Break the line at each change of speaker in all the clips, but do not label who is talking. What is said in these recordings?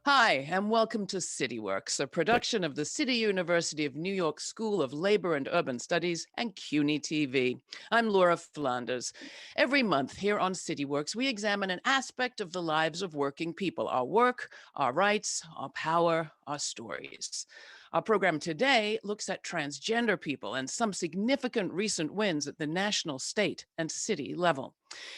Hi, and welcome to CityWorks, a production of the City University of New York School of Labor and Urban Studies and CUNY TV. I'm Laura Flanders. Every month here on CityWorks, we examine an aspect of the lives of working people, our work, our rights, our power, our stories. Our program today looks at transgender people and some significant recent wins at the national, state, and city level.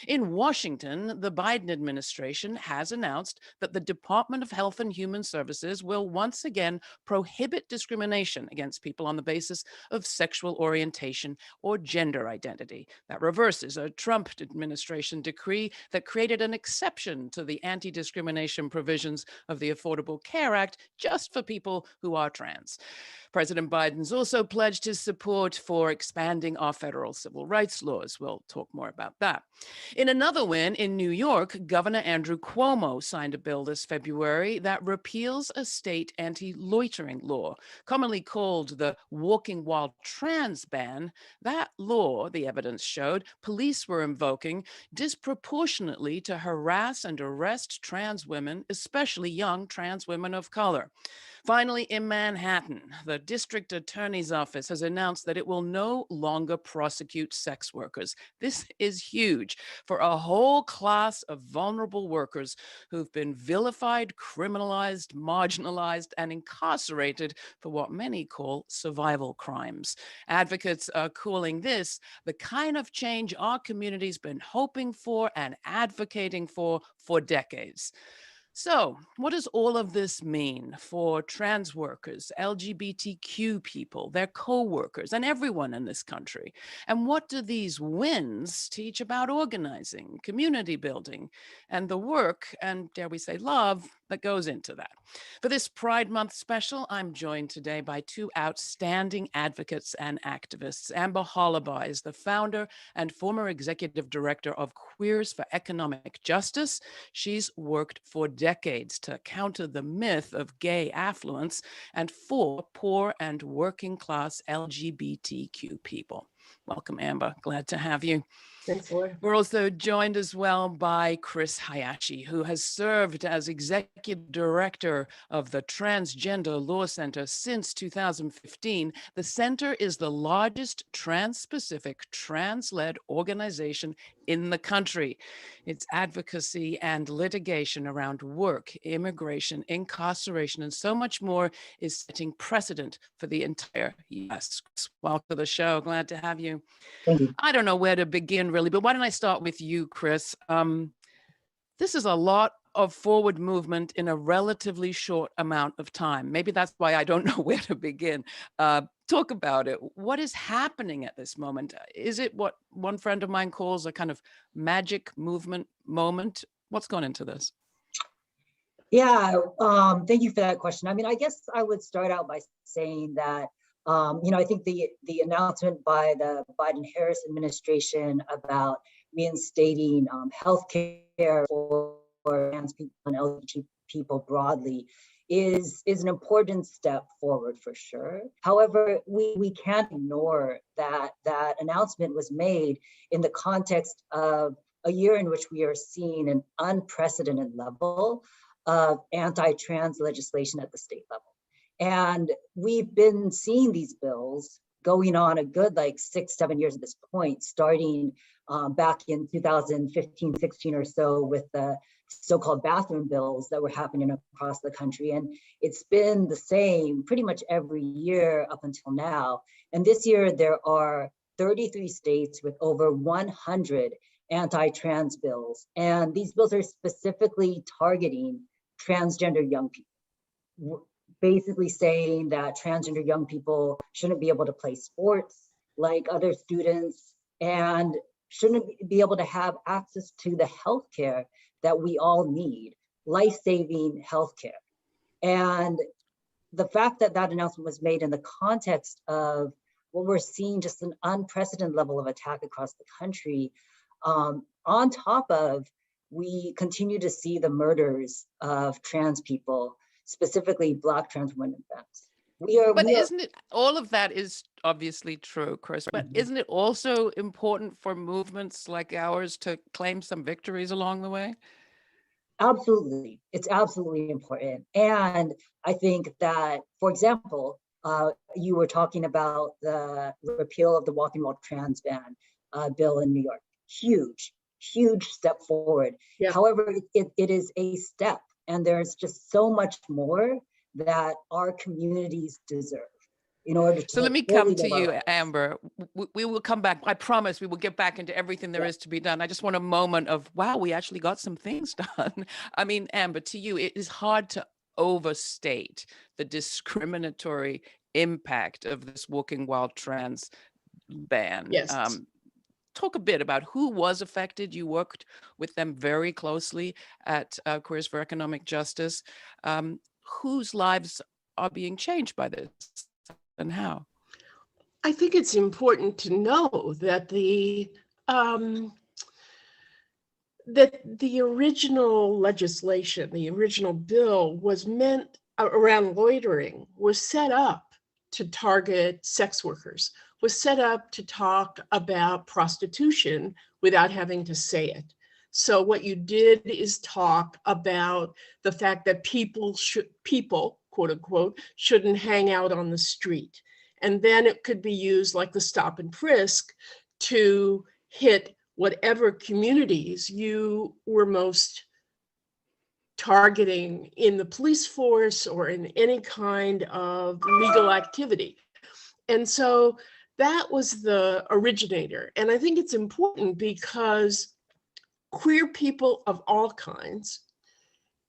In Washington, the Biden administration has announced that the Department of Health and Human Services will once again prohibit discrimination against people on the basis of sexual orientation or gender identity. That reverses a Trump administration decree that created an exception to the anti discrimination provisions of the Affordable Care Act just for people who are trans. President Biden's also pledged his support for expanding our federal civil rights laws. We'll talk more about that. In another win in New York, Governor Andrew Cuomo signed a bill this February that repeals a state anti-loitering law, commonly called the Walking While Trans ban. That law, the evidence showed, police were invoking disproportionately to harass and arrest trans women, especially young trans women of color. Finally, in Manhattan, the district attorney's office has announced that it will no longer prosecute sex workers. This is huge for a whole class of vulnerable workers who've been vilified, criminalized, marginalized, and incarcerated for what many call survival crimes. Advocates are calling this the kind of change our community's been hoping for and advocating for decades. So, what does all of this mean for trans workers, LGBTQ people, their co-workers, and everyone in this country? And what do these wins teach about organizing, community building, and the work, and dare we say love, that goes into that? For this Pride Month special, I'm joined today by two outstanding advocates and activists. Amber Hollabaugh is the founder and former executive director of Queers for Economic Justice. She's worked for decades to counter the myth of gay affluence and for poor and working class LGBTQ people. Welcome, Amber. Glad to have you.
Thanks, Laura.
We're also joined as well by Chris Hayashi, who has served as executive director of the Transgender Law Center since 2015. The center is the largest trans-specific, trans-led organization in the country. Its advocacy and litigation around work, immigration, incarceration, and so much more is setting precedent for the entire U.S. Welcome to the show. Glad to have you.
Thank you.
I don't know where to begin, really, but why don't I start with you, Chris? This is a lot of forward movement in a relatively short amount of time. Maybe that's why I don't know where to begin. Talk about it. What is happening at this moment? Is it what one friend of mine calls a kind of magic movement moment? What's gone into this?
Yeah, thank you for that question. I mean, I guess I would start out by saying that, I think the announcement by the Biden-Harris administration about reinstating healthcare for trans people and LGBT people broadly is an important step forward for sure. However, we can't ignore that announcement was made in the context of a year in which we are seeing an unprecedented level of anti-trans legislation at the state level. And we've been seeing these bills going on a good 6-7 years at this point, starting back in 2015-16 or so with the so-called bathroom bills that were happening across the country. And it's been the same pretty much every year up until now. And this year there are 33 states with over 100 anti-trans bills. And these bills are specifically targeting transgender young people, basically saying that transgender young people shouldn't be able to play sports like other students and shouldn't be able to have access to the healthcare that we all need, life-saving healthcare. And the fact that that announcement was made in the context of what we're seeing, just an unprecedented level of attack across the country, on top of we continue to see the murders of trans people, specifically Black trans women.
Isn't it, all of that is obviously true, Chris, but isn't it also important for movements like ours to claim some victories along the way?
Absolutely. It's absolutely important. And I think that, for example, you were talking about the repeal of the walking while trans ban bill in New York. Huge, huge step forward.
Yeah.
However, it is a step, and there's just so much more that our communities deserve in order to
So let me
fully
come to
live our
you,
lives.
Amber. We will come back. I promise we will get back into everything there is to be done. I just want a moment of, wow, we actually got some things done. I mean, Amber, to you, it is hard to overstate the discriminatory impact of this walking while trans ban.
Yes.
Talk a bit about who was affected. You worked with them very closely at Queers for Economic Justice. Whose lives are being changed by this and how?
I think it's important to know that the original legislation, the original bill was meant around loitering, was set up to target sex workers, was set up to talk about prostitution without having to say it. So what you did is talk about the fact that people, quote unquote, shouldn't hang out on the street. And then it could be used like the stop and frisk to hit whatever communities you were most targeting in the police force or in any kind of legal activity. And so that was the originator. And I think it's important because queer people of all kinds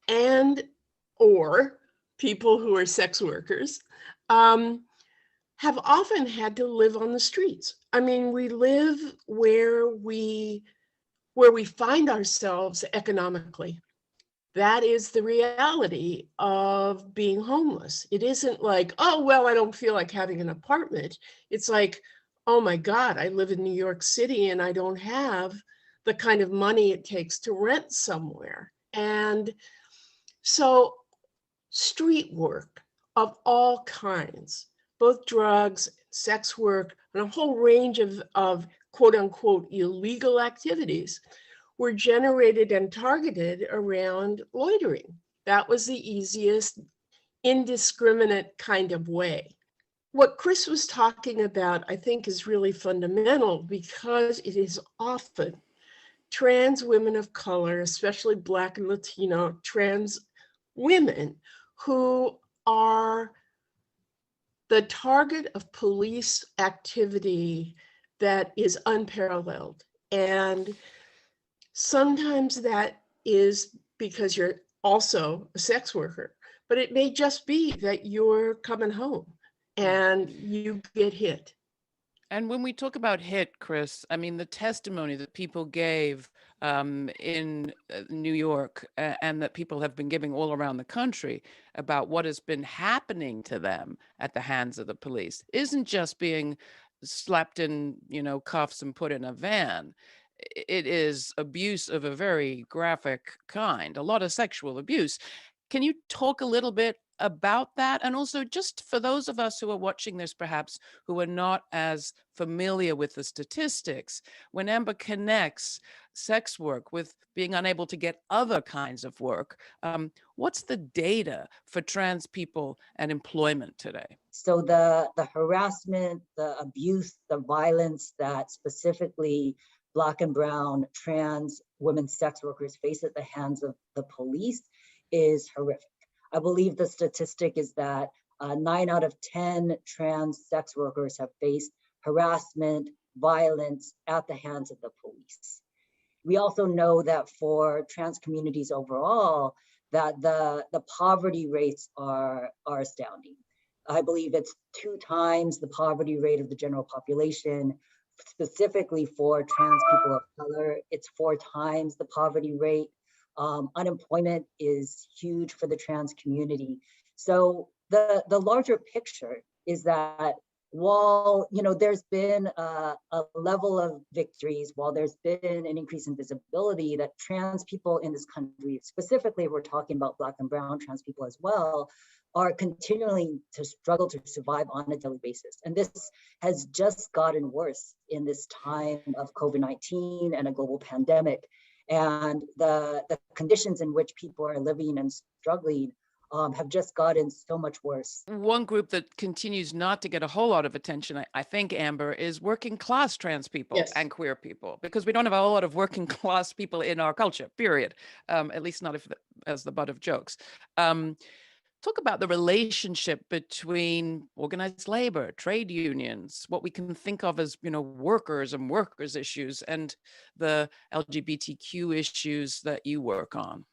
and or people who are sex workers have often had to live on the streets. I mean, we live where we find ourselves economically. That is the reality of being homeless. It isn't like, oh, well, I don't feel like having an apartment. It's like, oh my God, I live in New York City and I don't have the kind of money it takes to rent somewhere. And so street work of all kinds, both drugs, sex work, and a whole range of quote unquote illegal activities were generated and targeted around loitering. That was the easiest, indiscriminate kind of way. What Chris was talking about, I think, is really fundamental because it is often trans women of color, especially Black and Latino trans women, who are the target of police activity that is unparalleled. And sometimes that is because you're also a sex worker, but it may just be that you're coming home and you get hit.
And when we talk about hit, Chris, I mean, the testimony that people gave in New York and that people have been giving all around the country about what has been happening to them at the hands of the police isn't just being slapped in, cuffs and put in a van. It is abuse of a very graphic kind, a lot of sexual abuse. Can you talk a little bit about that? And also, just for those of us who are watching this, perhaps who are not as familiar with the statistics, when Amber connects sex work with being unable to get other kinds of work, what's the data for trans people and employment today?
So the harassment, the abuse, the violence that specifically Black and brown trans women sex workers face at the hands of the police is horrific. I believe the statistic is that 9 out of 10 trans sex workers have faced harassment, violence at the hands of the police. We also know that for trans communities overall, that the poverty rates are astounding. I believe it's 2 times the poverty rate of the general population. Specifically for trans people of color, it's 4 times the poverty rate. Unemployment is huge for the trans community. So the larger picture is that while there's been a level of victories, while there's been an increase in visibility, that trans people in this country, specifically we're talking about Black and brown trans people as well, are continuing to struggle to survive on a daily basis. And this has just gotten worse in this time of COVID-19 and a global pandemic. And the conditions in which people are living and struggling have just gotten so much worse.
One group that continues not to get a whole lot of attention, I think, Amber, is working class trans people
Yes.
and queer people, because we don't have a whole lot of working class people in our culture, period. At least not as the butt of jokes. Talk about the relationship between organized labor, trade unions, what we can think of as, workers and workers' issues, and the LGBTQ issues that you work on.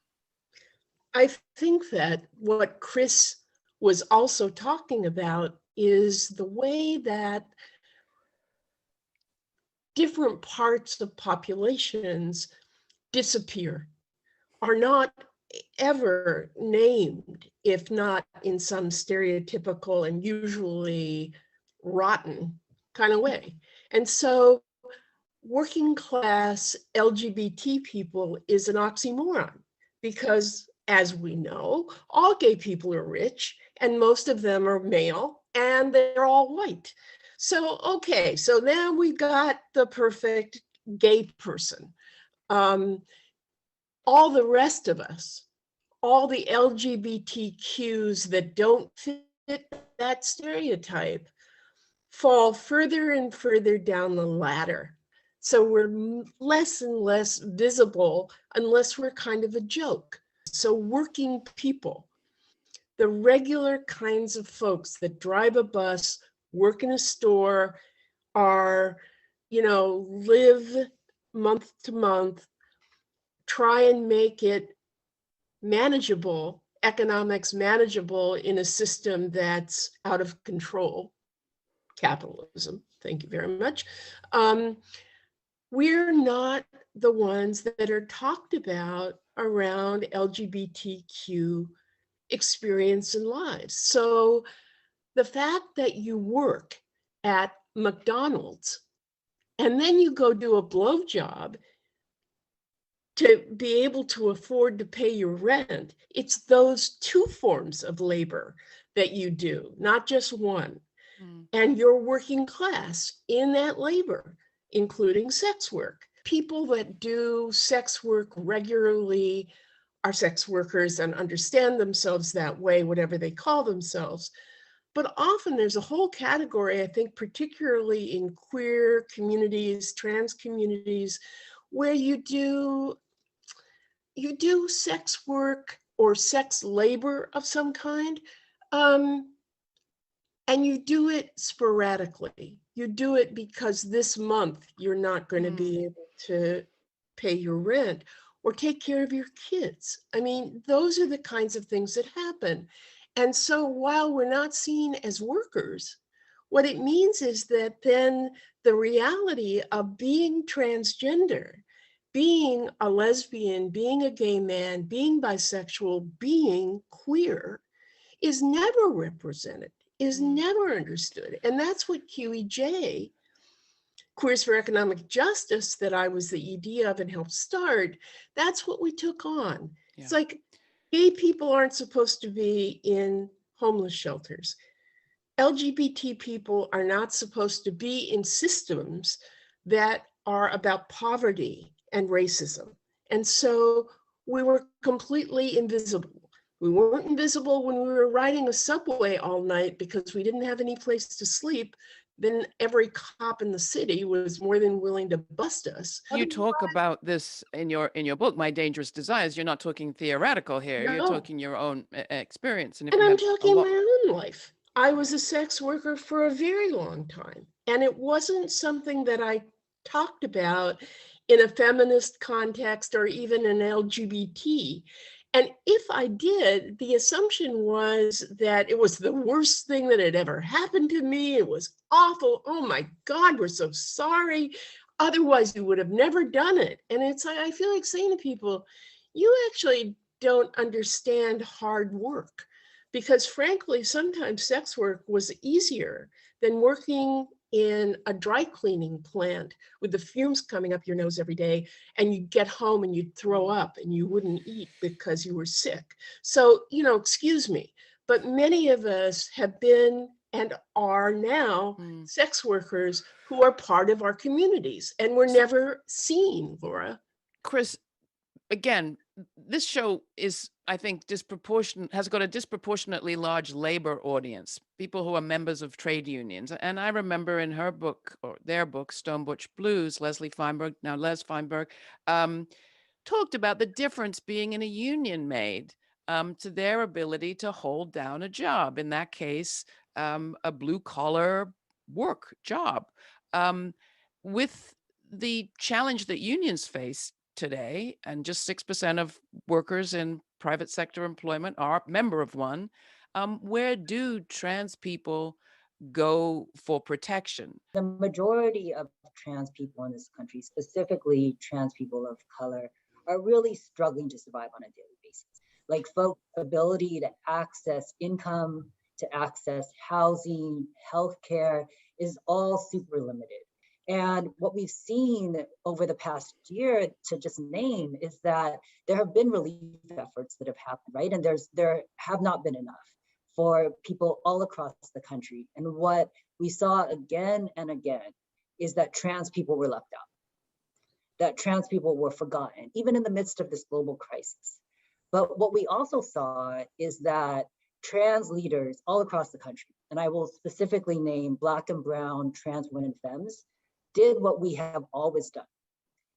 I think that what Chris was also talking about is the way that different parts of populations disappear, are not ever named, if not in some stereotypical and usually rotten kind of way. And so working class LGBT people is an oxymoron because, as we know, all gay people are rich and most of them are male and they're all white. So, okay, so now we got the perfect gay person. All the rest of us, all the LGBTQs that don't fit that stereotype, fall further and further down the ladder. So we're less and less visible unless we're kind of a joke. So working people, the regular kinds of folks that drive a bus, work in a store, are, live month to month, try and make it manageable, economics manageable in a system that's out of control, capitalism, thank you very much. We're not the ones that are talked about around LGBTQ experience and lives. So the fact that you work at McDonald's and then you go do a blowjob to be able to afford to pay your rent, it's those two forms of labor that you do, not just one. And you're working class in that labor, including sex work. People that do sex work regularly are sex workers and understand themselves that way, whatever they call themselves. But often there's a whole category, I think, particularly in queer communities, trans communities, where you do sex work or sex labor of some kind, and you do it sporadically. You do it because this month you're not going to be able to pay your rent or take care of your kids. I mean, those are the kinds of things that happen. And so while we're not seen as workers, what it means is that then the reality of being transgender, being a lesbian, being a gay man, being bisexual, being queer is never represented, is never understood. And that's what QEJ, Queers for Economic Justice, that I was the ED of and helped start, that's what we took on. Yeah. It's like gay people aren't supposed to be in homeless shelters. LGBT people are not supposed to be in systems that are about poverty and racism. And so we were completely invisible. We weren't invisible when we were riding a subway all night because we didn't have any place to sleep. Then every cop in the city was more than willing to bust us.
You talk about this in your book, My Dangerous Desires. You're not talking theoretical here. No. You're talking your own experience.
And I'm talking my own life. I was a sex worker for a very long time. And it wasn't something that I talked about in a feminist context or even an LGBT. And if I did, the assumption was that it was the worst thing that had ever happened to me. It was awful. Oh my God, we're so sorry. Otherwise, you would have never done it. And I feel like saying to people, you actually don't understand hard work. Because frankly, sometimes sex work was easier than working in a dry cleaning plant with the fumes coming up your nose every day, and you'd get home and you'd throw up and you wouldn't eat because you were sick. So, excuse me, but many of us have been and are now sex workers who are part of our communities, and we're never seen, Laura.
Chris, again, this show is, I think, has got a disproportionately large labor audience, people who are members of trade unions. And I remember in her book, or their book, Stone Butch Blues, Leslie Feinberg, now Les Feinberg, talked about the difference being in a union made to their ability to hold down a job. In that case, a blue collar work job. Um, with the challenge that unions face today, and just 6% of workers in private sector employment are member of one, where do trans people go for protection?
The majority of trans people in this country, specifically trans people of color, are really struggling to survive on a daily basis. Like folks' ability to access income, to access housing, healthcare is all super limited. And what we've seen over the past year, to just name, is that there have been relief efforts that have happened, right? And there have not been enough for people all across the country. And what we saw again and again is that trans people were left out, that trans people were forgotten, even in the midst of this global crisis. But what we also saw is that trans leaders all across the country, and I will specifically name Black and Brown trans women femmes, did what we have always done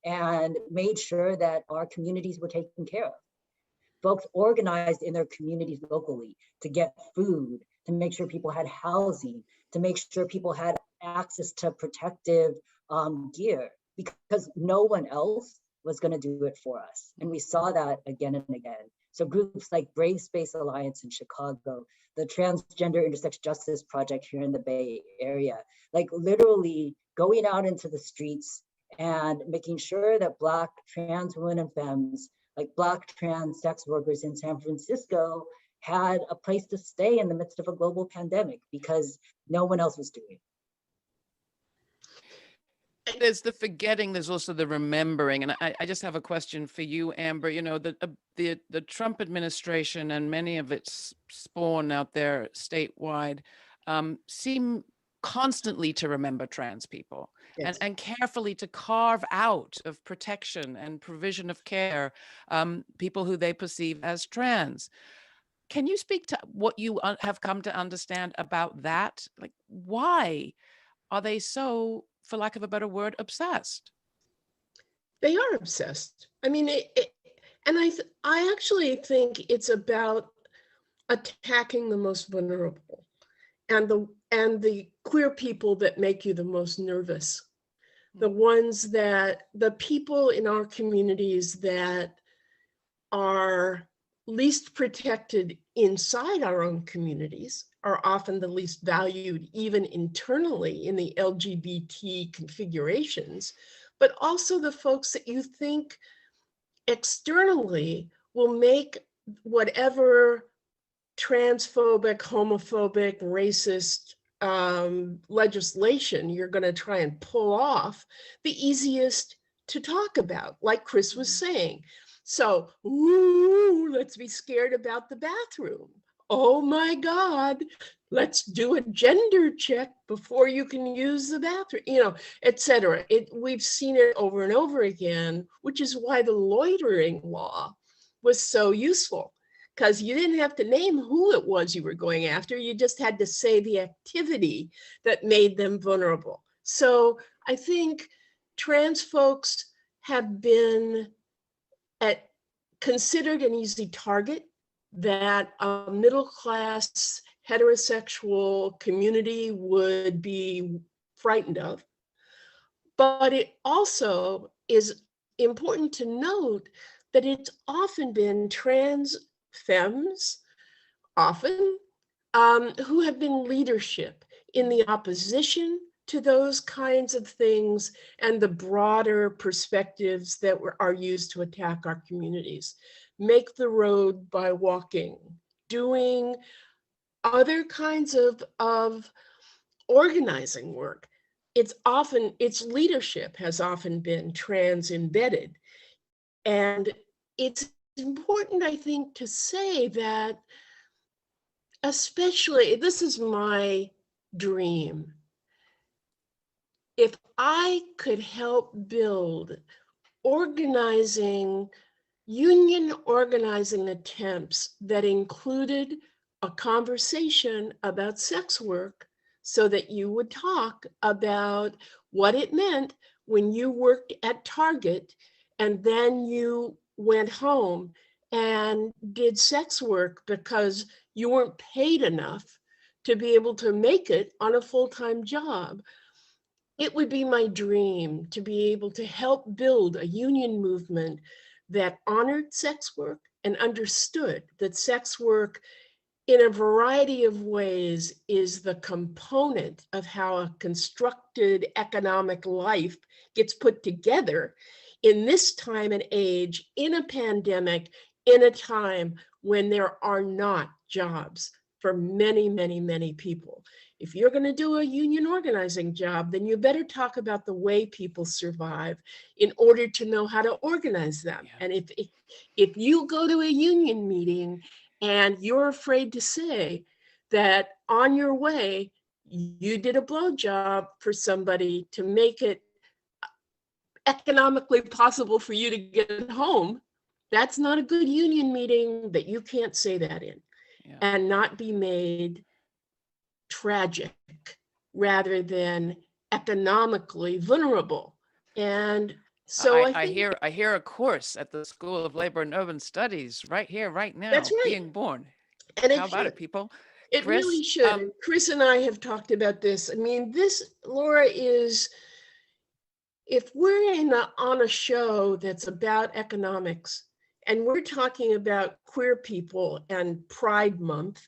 and made sure that our communities were taken care of. Folks organized in their communities locally to get food, to make sure people had housing, to make sure people had access to protective gear, because no one else was going to do it for us. And we saw that again and again. So groups like Brave Space Alliance in Chicago, the Transgender Intersex Justice Project here in the Bay Area, like literally going out into the streets and making sure that Black trans women and femmes, like Black trans sex workers in San Francisco, had a place to stay in the midst of a global pandemic because no one else was doing it.
There's the forgetting, there's also the remembering. And I just have a question for you, Amber. You know, the Trump administration and many of its spawn out there statewide seem constantly to remember trans people.
Yes.
And carefully to carve out of protection and provision of care people who they perceive as trans. Can you speak to what you have come to understand about that? Like, why are they so, for lack of a better word, obsessed?
They are obsessed. I mean, and I actually think it's about attacking the most vulnerable and the queer people that make you the most nervous. The ones that, the people in our communities that are least protected inside our own communities are often the least valued, even internally in the LGBT configurations, but also the folks that you think externally will make whatever transphobic, homophobic, racist legislation you're going to try and pull off the easiest to talk about, like Chris was saying. So, ooh, let's be scared about the bathroom. Oh my God, let's do a gender check before you can use the bathroom, you know, et cetera. We've seen it over and over again, which is why the loitering law was so useful, because you didn't have to name who it was you were going after. You just had to say the activity that made them vulnerable. So I think trans folks have been considered an easy target that a middle-class heterosexual community would be frightened of. But it also is important to note that it's often been trans femmes, often, who have been leadership in the opposition to those kinds of things and the broader perspectives that are used to attack our communities. Make the road by walking, doing other kinds of organizing work. Its leadership has often been trans embedded. And it's important, I think, to say that, especially, this is my dream. If I could help build organizing union organizing attempts that included a conversation about sex work so that you would talk about what it meant when you worked at Target and then you went home and did sex work because you weren't paid enough to be able to make it on a full-time job. It would be my dream to be able to help build a union movement that honored sex work and understood that sex work in a variety of ways is the component of how a constructed economic life gets put together in this time and age, in a pandemic, in a time when there are not jobs for many, many, many people. If you're going to do a union organizing job, then you better talk about the way people survive in order to know how to organize them.
Yeah.
And if you go to a union meeting and you're afraid to say that on your way, you did a blowjob for somebody to make it economically possible for you to get home, that's not a good union meeting that you can't say that in.
Yeah.
And not be made tragic rather than economically vulnerable. And so I think
I hear a course at the School of Labor and Urban Studies right here, right now,
that's right.
being born.
And
How about it, people?
It
Chris,
really should. And Chris and I have talked about this. I mean, this, Laura, is, if we're on a show that's about economics and we're talking about queer people and Pride Month,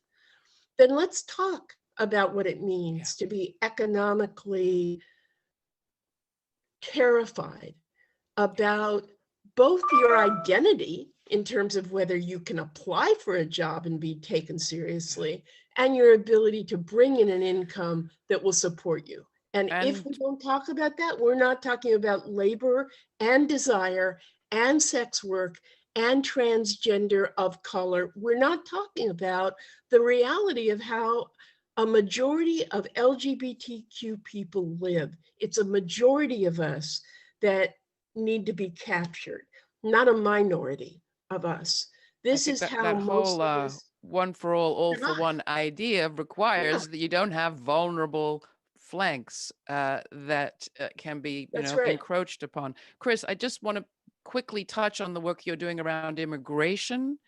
then let's talk about what it means to be economically terrified about both your identity in terms of whether you can apply for a job and be taken seriously, and your ability to bring in an income that will support you. And if we don't talk about that, we're not talking about labor and desire and sex work and transgender of color. We're not talking about the reality of how a majority of LGBTQ people live. It's a majority of us that need to be captured, not a minority of us. This is how
that
most
whole
of us
one for all for
survive.
one idea requires that you don't have vulnerable flanks that can be,
That's right.
encroached upon. Chris, I just want to quickly touch on the work you're doing around immigration,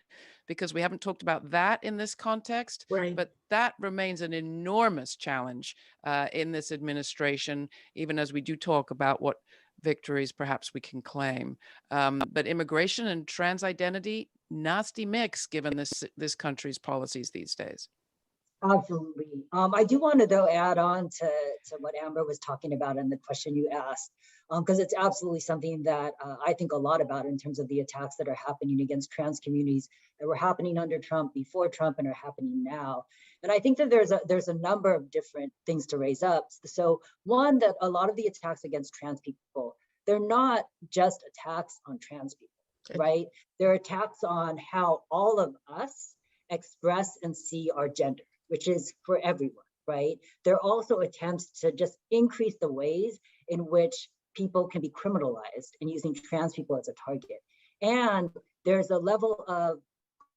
because we haven't talked about that in this context,
Right.
but that remains an enormous challenge in this administration, even as we do talk about what victories perhaps we can claim. But immigration and trans identity, nasty mix given this country's policies these days.
Absolutely. I do want to, though, add on to what Amber was talking about and the question you asked, because it's absolutely something that I think a lot about in terms of the attacks that are happening against trans communities that were happening under Trump, before Trump, and are happening now. And I think that there's a number of different things to raise up. So one, that a lot of the attacks against trans people, they're not just attacks on trans people, right? They're attacks on how all of us express and see our gender, which is for everyone, right? There are also attempts to just increase the ways in which people can be criminalized and using trans people as a target. And there's a level of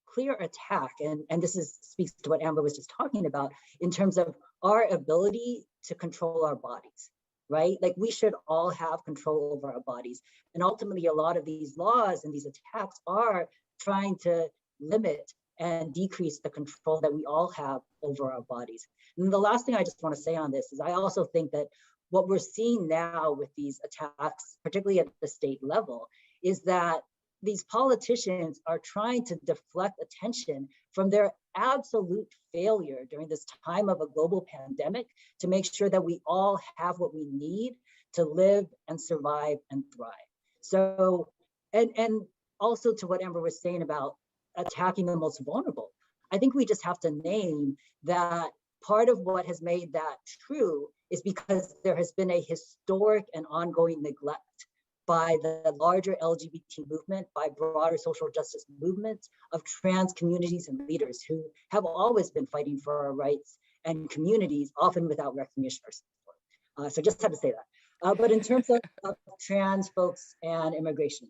clear attack, and this speaks to what Amber was just talking about, in terms of our ability to control our bodies, right? Like, we should all have control over our bodies. And ultimately, a lot of these laws and these attacks are trying to limit and decrease the control that we all have over our bodies. And the last thing I just want to say on this is I also think that what we're seeing now with these attacks, particularly at the state level, is that these politicians are trying to deflect attention from their absolute failure during this time of a global pandemic to make sure that we all have what we need to live and survive and thrive. So, and also to what Amber was saying about attacking the most vulnerable, I think we just have to name that part of what has made that true is because there has been a historic and ongoing neglect by the larger LGBT movement, by broader social justice movements, of trans communities and leaders who have always been fighting for our rights and communities, often without recognition or support. So just had to say that. But in terms of trans folks and immigration,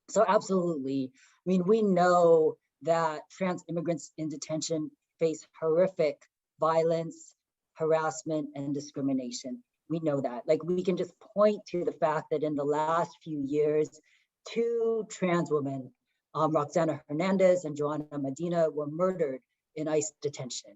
So absolutely. I mean, we know that trans immigrants in detention face horrific violence, harassment, and discrimination. We know that. Like, we can just point to the fact that in the last few years, two trans women, Roxana Hernandez and Joanna Medina, were murdered in ICE detention.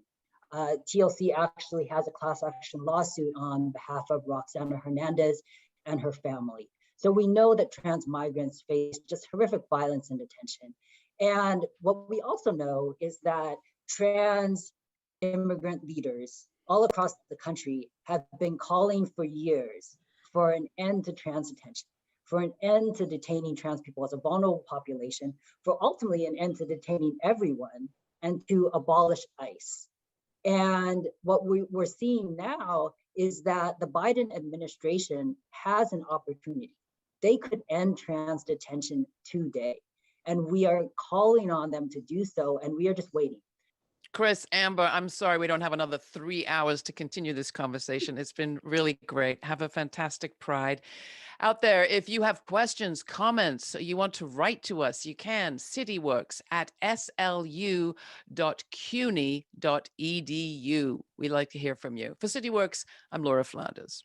TLC actually has a class action lawsuit on behalf of Roxana Hernandez and her family. So we know that trans migrants face just horrific violence in detention. And what we also know is that trans immigrant leaders all across the country have been calling for years for an end to trans detention, for an end to detaining trans people as a vulnerable population, for ultimately an end to detaining everyone, and to abolish ICE. And what we're seeing now is that the Biden administration has an opportunity. They could end trans detention today. And we are calling on them to do so, and we are just waiting.
Chris, Amber, I'm sorry we don't have another 3 hours to continue this conversation. It's been really great. Have a fantastic Pride. Out there, if you have questions, comments, you want to write to us, you can. cityworks@slu.cuny.edu. We'd like to hear from you. For CityWorks, I'm Laura Flanders.